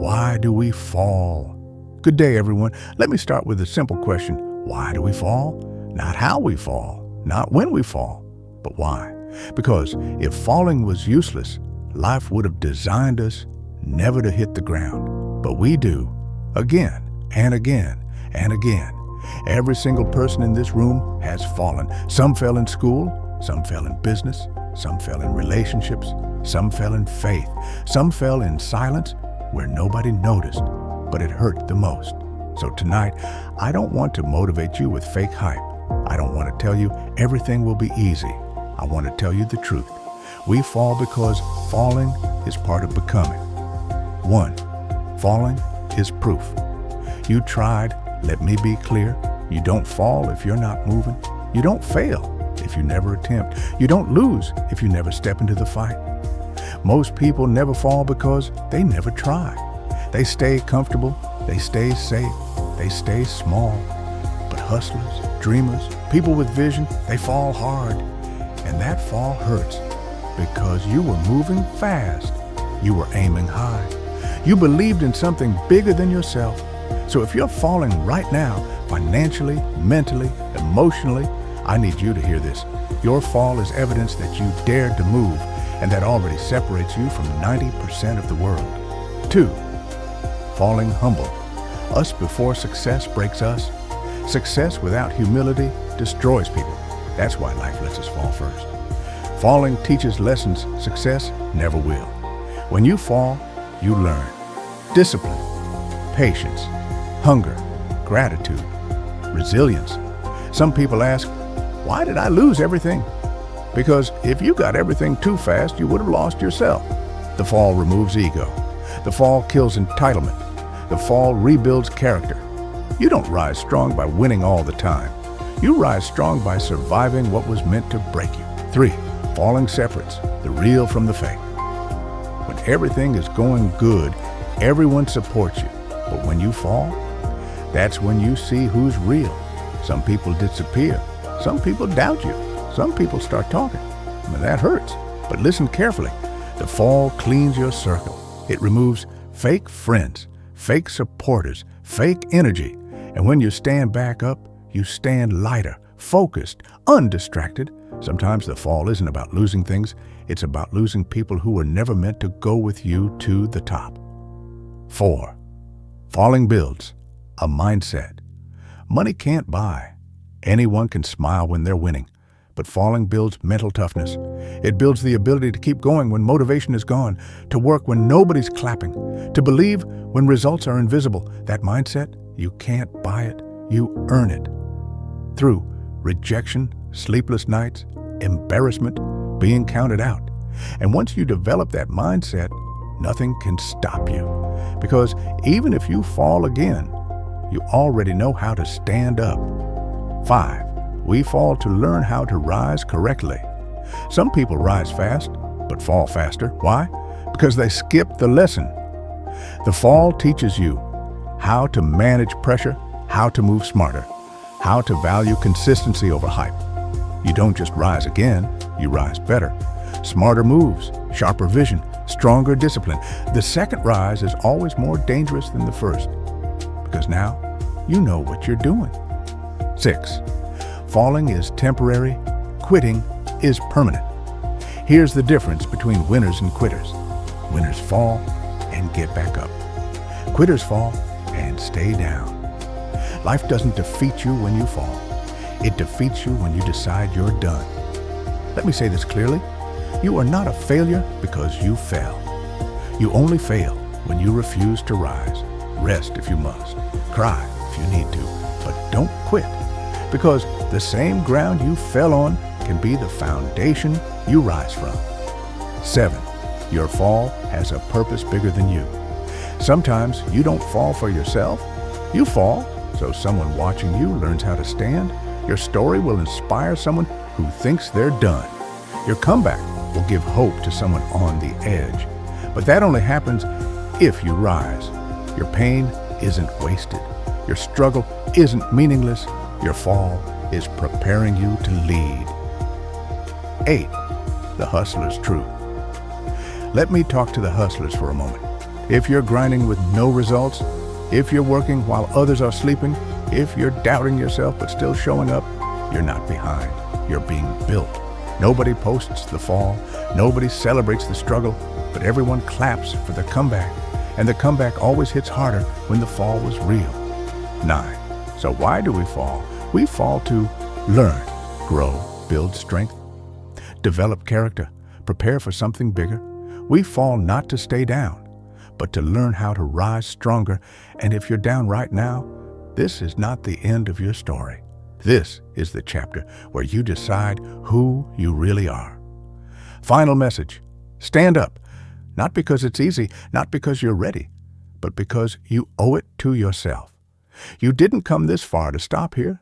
Why do we fall? Good day, everyone. Let me start with a simple question. Why do we fall? Not how we fall, not when we fall, but why. Because if falling was useless, life would have designed us never to hit the ground. But we do, again and again and again. Every single person in this room has fallen. Some fell in school, some fell in business, some fell in relationships, some fell in faith, some fell in silence where nobody noticed, but it hurt the most. So tonight, I don't want to motivate you with fake hype. I don't want to tell you everything will be easy. I want to tell you the truth. We fall because falling is part of becoming. 1. Falling is proof. You tried. Let me be clear. You don't fall if you're not moving. You don't fail if you never attempt. You don't lose if you never step into the fight. Most people never fall because they never try. They stay comfortable. They stay safe. They stay small. But hustlers, dreamers, people with vision, they fall hard. And that fall hurts because you were moving fast. You were aiming high. You believed in something bigger than yourself. So if you're falling right now, financially, mentally, emotionally, I need you to hear this. Your fall is evidence that you dared to move, and that already separates you from 90% of the world. 2. Falling humble. Us before success breaks us. Success without humility destroys people. That's why life lets us fall first. Falling teaches lessons success never will. When you fall, you learn. Discipline, patience, hunger, gratitude, resilience. Some people ask, why did I lose everything? Because if you got everything too fast, you would have lost yourself. The fall removes ego. The fall kills entitlement. The fall rebuilds character. You don't rise strong by winning all the time. You rise strong by surviving what was meant to break you. 3. Falling separates the real from the fake. When everything is going good, everyone supports you. But when you fall, that's when you see who's real. Some people disappear. Some people doubt you. Some people start talking. That hurts. But listen carefully. The fall cleans your circle. It removes fake friends, fake supporters, fake energy. And when you stand back up, you stand lighter, focused, undistracted. Sometimes the fall isn't about losing things. It's about losing people who were never meant to go with you to the top. 4. Falling builds a mindset. Money can't buy. Anyone can smile when they're winning, but falling builds mental toughness. It builds the ability to keep going when motivation is gone, to work when nobody's clapping, to believe when results are invisible. That mindset, you can't buy it, you earn it. Through rejection, sleepless nights, embarrassment, being counted out. And once you develop that mindset, nothing can stop you. Because even if you fall again, you already know how to stand up. 5. We fall to learn how to rise correctly. Some people rise fast, but fall faster. Why? Because they skip the lesson. The fall teaches you how to manage pressure, how to move smarter, how to value consistency over hype. You don't just rise again, you rise better. Smarter moves, sharper vision, stronger discipline. The second rise is always more dangerous than the first, because now you know what you're doing. 6. Falling is temporary, quitting is permanent. Here's the difference between winners and quitters. Winners fall and get back up. Quitters fall and stay down. Life doesn't defeat you when you fall. It defeats you when you decide you're done. Let me say this clearly. You are not a failure because you fell. You only fail when you refuse to rise. Rest if you must. Cry if you need to. But don't quit. Because the same ground you fell on can be the foundation you rise from. 7. Your fall has a purpose bigger than you. Sometimes you don't fall for yourself. You fall so someone watching you learns how to stand. Your story will inspire someone who thinks they're done. Your comeback will give hope to someone on the edge. But that only happens if you rise. Your pain isn't wasted. Your struggle isn't meaningless. Your fall is preparing you to lead. 8. The hustler's truth. Let me talk to the hustlers for a moment. If you're grinding with no results, if you're working while others are sleeping, if you're doubting yourself but still showing up, you're not behind. You're being built. Nobody posts the fall, nobody celebrates the struggle, but everyone claps for the comeback. And the comeback always hits harder when the fall was real. 9. So why do we fall? We fall to learn, grow, build strength, develop character, prepare for something bigger. We fall not to stay down, but to learn how to rise stronger. And if you're down right now, this is not the end of your story. This is the chapter where you decide who you really are. Final message: stand up, not because it's easy, not because you're ready, but because you owe it to yourself. You didn't come this far to stop here.